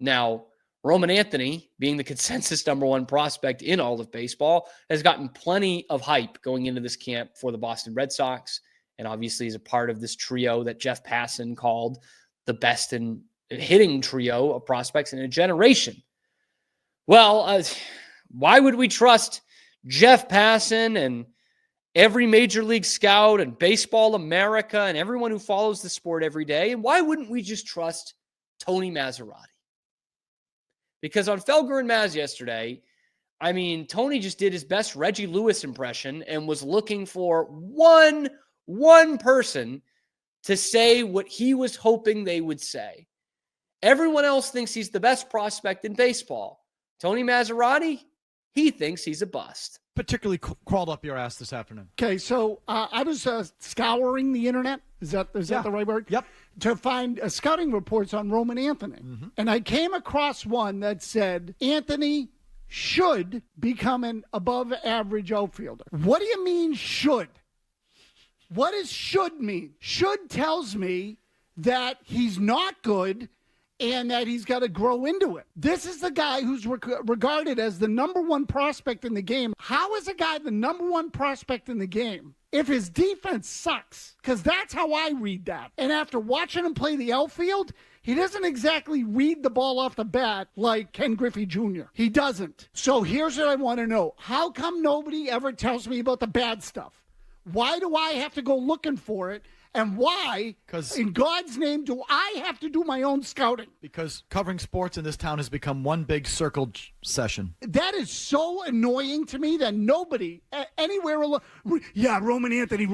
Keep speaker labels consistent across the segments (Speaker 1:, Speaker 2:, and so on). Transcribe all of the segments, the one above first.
Speaker 1: Now, Roman Anthony, being the consensus number one prospect in all of baseball, has gotten plenty of hype going into this camp for the Boston Red Sox, and obviously is a part of this trio that Jeff Passan called the best in hitting trio of prospects in a generation. Well, why would we trust Jeff Passan and every major league scout and Baseball America and everyone who follows the sport every day? And why wouldn't we just trust Tony Massarotti? Because on Felger and Maz yesterday, I mean, Tony just did his best Reggie Lewis impression and was looking for one person to say what he was hoping they would say. Everyone else thinks he's the best prospect in baseball. Tony Massarotti, he thinks he's a bust.
Speaker 2: Particularly crawled up your ass this afternoon.
Speaker 3: Okay, so I was scouring the internet. Is that the right word?
Speaker 2: Yep.
Speaker 3: To find scouting reports on Roman Anthony. Mm-hmm. And I came across one that said Anthony should become an above-average outfielder. What do you mean should? What does should mean? Should tells me that he's not good and that he's got to grow into it. This is the guy who's regarded as the number one prospect in the game. How is a guy the number one prospect in the game if his defense sucks? Because that's how I read that. And after watching him play the outfield, he doesn't exactly read the ball off the bat like Ken Griffey Jr. He doesn't. So here's what I want to know. How come nobody ever tells me about the bad stuff? Why do I have to go looking for it? And why, in God's name, do I have to do my own scouting?
Speaker 2: Because covering sports in this town has become one big circled session.
Speaker 3: That is so annoying to me that nobody anywhere alone. Yeah, Roman Anthony.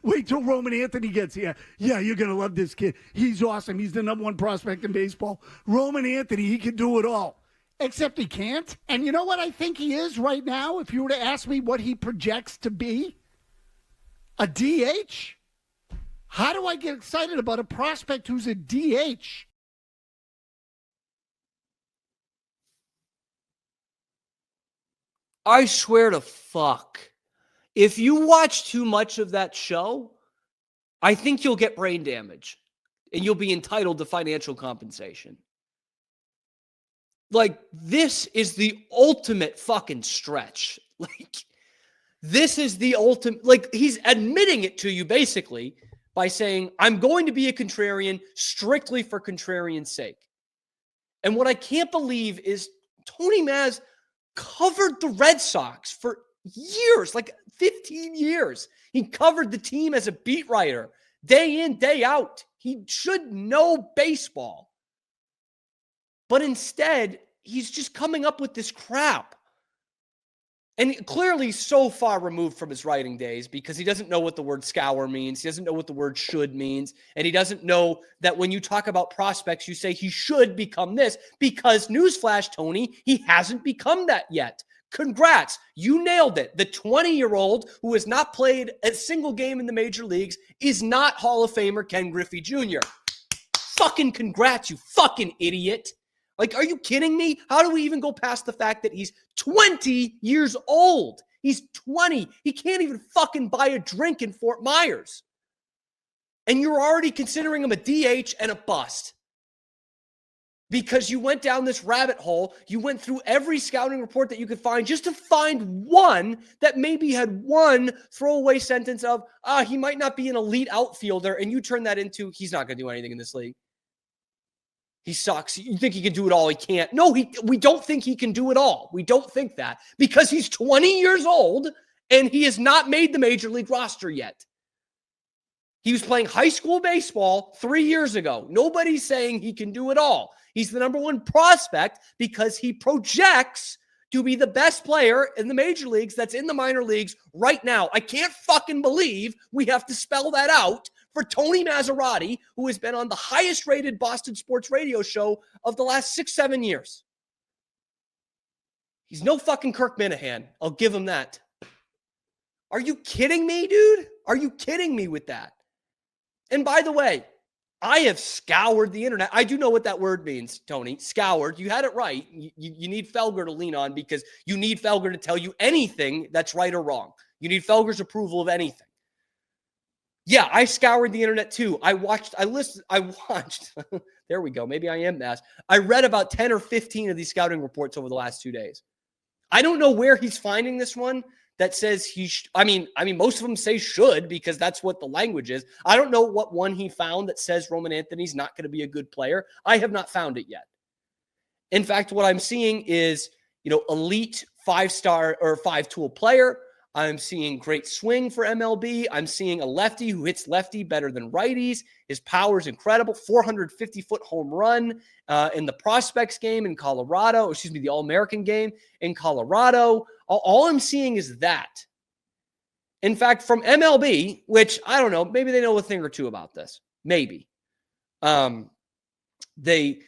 Speaker 3: Wait till Roman Anthony gets here. Yeah, you're going to love this kid. He's awesome. He's the number one prospect in baseball. Roman Anthony, he can do it all. Except he can't. And you know what I think he is right now? If you were to ask me what he projects to be? A DH? How do I get excited about a prospect who's a DH?
Speaker 1: I swear to fuck. If you watch too much of that show, I think you'll get brain damage and you'll be entitled to financial compensation. Like, this is the ultimate fucking stretch. Like, this is the ultimate, like, he's admitting it to you basically by saying, I'm going to be a contrarian strictly for contrarian's sake. And what I can't believe is Tony Maz covered the Red Sox for years, like 15 years. He covered the team as a beat writer, day in, day out. He should know baseball. But instead, he's just coming up with this crap. And clearly so far removed from his writing days because he doesn't know what the word scour means. He doesn't know what the word should means. And he doesn't know that when you talk about prospects, you say he should become this because, newsflash, Tony, he hasn't become that yet. Congrats. You nailed it. The 20-year-old who has not played a single game in the major leagues is not Hall of Famer Ken Griffey Jr. Fucking congrats, you fucking idiot. Like, are you kidding me? How do we even go past the fact that he's 20 years old? He's 20. He can't even fucking buy a drink in Fort Myers. And you're already considering him a DH and a bust. Because you went down this rabbit hole. You went through every scouting report that you could find just to find one that maybe had one throwaway sentence of, he might not be an elite outfielder. And you turn that into, he's not going to do anything in this league. He sucks. You think he can do it all? He can't. No, we don't think he can do it all. We don't think that because he's 20 years old and he has not made the major league roster yet. He was playing high school baseball 3 years ago. Nobody's saying he can do it all. He's the number one prospect because he projects to be the best player in the major leagues that's in the minor leagues right now. I can't fucking believe we have to spell that out for Tony Massarotti, who has been on the highest rated Boston sports radio show of the last 6-7 years. He's no fucking Kirk Minahan. I'll give him that. Are you kidding me, dude? Are you kidding me with that? And by the way, I have scoured the internet. I do know what that word means, Tony. Scoured. You had it right. You need Felger to lean on because you need Felger to tell you anything that's right or wrong. You need Felger's approval of anything. Yeah, I scoured the internet too. I watched There we go. Maybe I am Maz. I read about 10 or 15 of these scouting reports over the last 2 days. I don't know where he's finding this one that says I mean, most of them say should because that's what the language is. I don't know what one he found that says Roman Anthony's not going to be a good player. I have not found it yet. In fact, what I'm seeing is, elite 5-star or 5-tool player. I'm seeing great swing for MLB. I'm seeing a lefty who hits lefty better than righties. His power is incredible. 450-foot home run in the prospects game in Colorado. The All-American game in Colorado. All I'm seeing is that. In fact, from MLB, which I don't know, maybe they know a thing or two about this. Maybe. They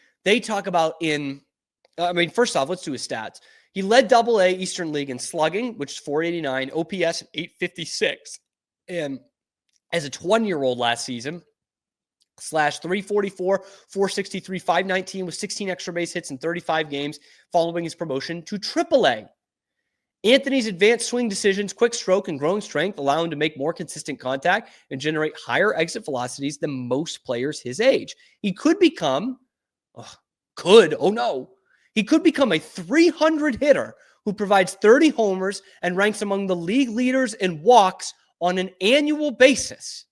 Speaker 1: talk about first off, let's do his stats. He led Double-A Eastern League in slugging, which is 489, OPS 856. And as a 20-year-old last season, /344, 463, 519 with 16 extra base hits in 35 games following his promotion to Triple-A. Anthony's advanced swing decisions, quick stroke, and growing strength allow him to make more consistent contact and generate higher exit velocities than most players his age. He could become, he could become a 300 hitter who provides 30 homers and ranks among the league leaders in walks on an annual basis.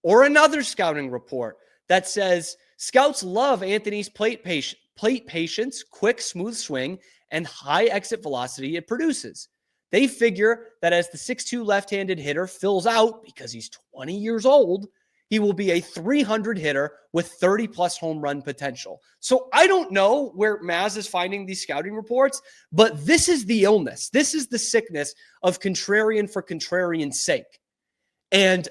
Speaker 1: Or another scouting report that says scouts love Anthony's plate patience, quick, smooth swing, and high exit velocity it produces. They figure that as the 6'2 left-handed hitter fills out, because he's 20 years old, he will be a 300 hitter with 30-plus home run potential. So I don't know where Maz is finding these scouting reports, but this is the illness. This is the sickness of contrarian for contrarian's sake. And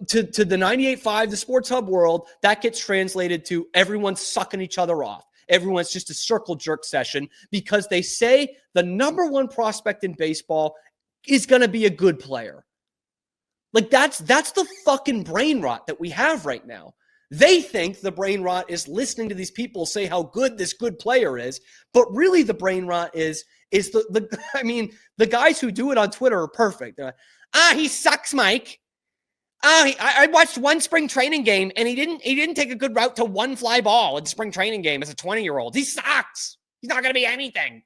Speaker 1: to the 98.5, the Sports Hub world, that gets translated to everyone's sucking each other off. Everyone's just a circle jerk session because they say the number one prospect in baseball is going to be a good player. Like that's the fucking brain rot that we have right now. They think the brain rot is listening to these people say how good this good player is, but really the brain rot is the guys who do it on Twitter are perfect. He sucks, Mike. I watched one spring training game and he didn't take a good route to one fly ball in spring training game as a 20-year-old. He sucks. He's not going to be anything.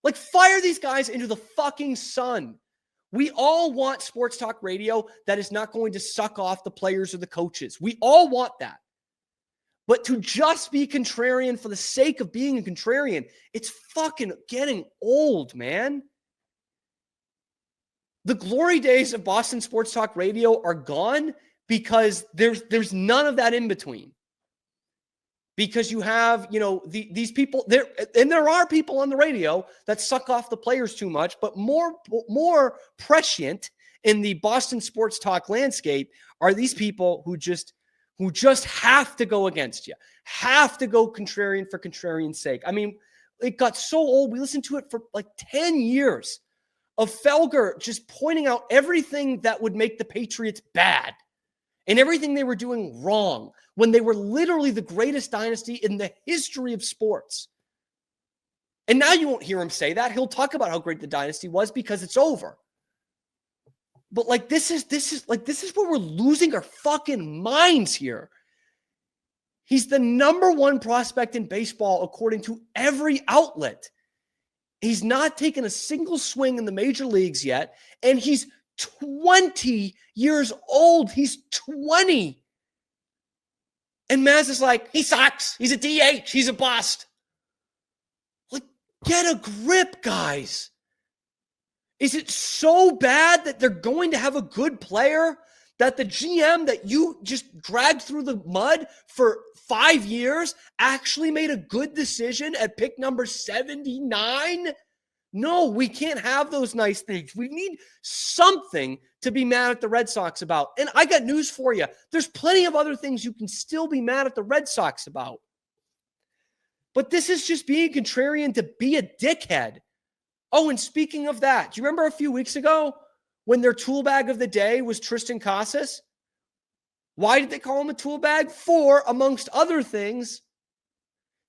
Speaker 1: Like, fire these guys into the fucking sun. We all want sports talk radio that is not going to suck off the players or the coaches. We all want that. But to just be contrarian for the sake of being a contrarian, it's fucking getting old, man. The glory days of Boston Sports Talk Radio are gone because there's none of that in between. Because you have, these people there, and there are people on the radio that suck off the players too much, but more prescient in the Boston Sports Talk landscape are these people who just have to go against you, have to go contrarian for contrarian's sake. I mean, it got so old. We listened to it for like 10 years. Of Felger just pointing out everything that would make the Patriots bad and everything they were doing wrong when they were literally the greatest dynasty in the history of sports. And now you won't hear him say that. He'll talk about how great the dynasty was because it's over. But like this is where we're losing our fucking minds here. He's the number one prospect in baseball according to every outlet. He's not taken a single swing in the major leagues yet, and he's 20 years old. He's 20. And Maz is like, he sucks. He's a DH. He's a bust. Like, get a grip, guys. Is it so bad that they're going to have a good player that the GM that you just dragged through the mud for 5 years actually made a good decision at pick number 79? No, we can't have those nice things. We need something to be mad at the Red Sox about. And I got news for you. There's plenty of other things you can still be mad at the Red Sox about. But this is just being contrarian to be a dickhead. Oh, and speaking of that, do you remember a few weeks ago when their tool bag of the day was Tristan Casas? Why did they call him a tool bag? For, amongst other things,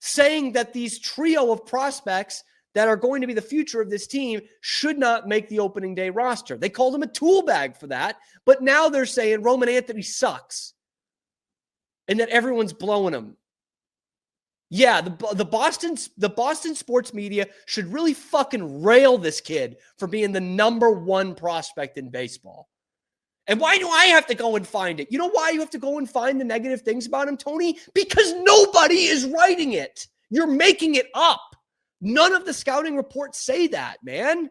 Speaker 1: saying that these trio of prospects that are going to be the future of this team should not make the opening day roster. They called him a tool bag for that, but now they're saying Roman Anthony sucks. and that everyone's blowing him. Yeah, the Boston sports media should really fucking rail this kid for being the number one prospect in baseball. And why do I have to go and find it? You know why you have to go and find the negative things about him, Tony? Because nobody is writing it. You're making it up. None of the scouting reports say that, man.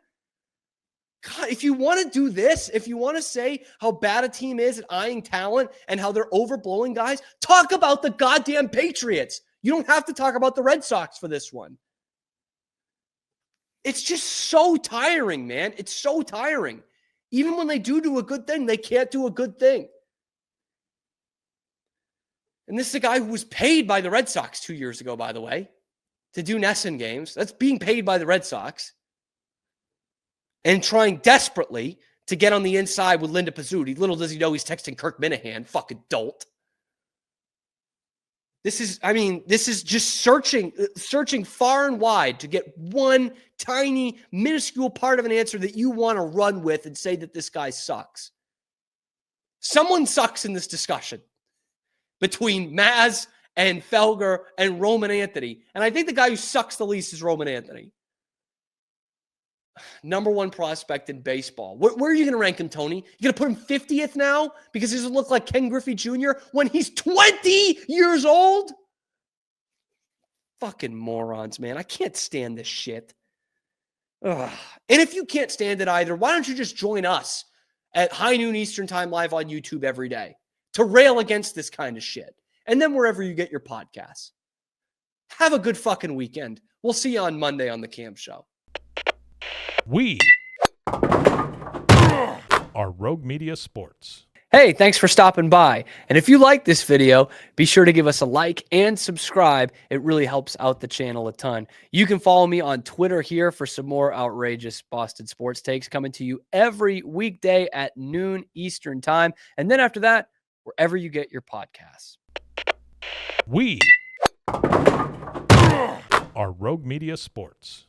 Speaker 1: God, if you want to do this, if you want to say how bad a team is at eyeing talent and how they're overblowing guys, talk about the goddamn Patriots. You don't have to talk about the Red Sox for this one. It's just so tiring, man. It's so tiring. Even when they do a good thing, they can't do a good thing. And this is a guy who was paid by the Red Sox 2 years ago, by the way, to do NESN games. That's being paid by the Red Sox. And trying desperately to get on the inside with Linda Pizzuti. Little does he know he's texting Kirk Minahan, fucking dolt. This is just searching far and wide to get one tiny, minuscule part of an answer that you want to run with and say that this guy sucks. Someone sucks in this discussion between Maz and Felger and Roman Anthony. And I think the guy who sucks the least is Roman Anthony. Number one prospect in baseball. Where are you going to rank him, Tony? You going to put him 50th now because he doesn't look like Ken Griffey Jr. when he's 20 years old? Fucking morons, man. I can't stand this shit. Ugh. And if you can't stand it either, why don't you just join us at high noon Eastern time live on YouTube every day to rail against this kind of shit? And then wherever you get your podcasts. Have a good fucking weekend. We'll see you on Monday on the Cam Show.
Speaker 4: We are Rogue Media Sports.
Speaker 1: Hey, thanks for stopping by. And if you like this video, be sure to give us a like and subscribe. It really helps out the channel a ton. You can follow me on Twitter here for some more outrageous Boston sports takes coming to you every weekday at noon Eastern time. And then after that, wherever you get your podcasts.
Speaker 4: We are Rogue Media Sports.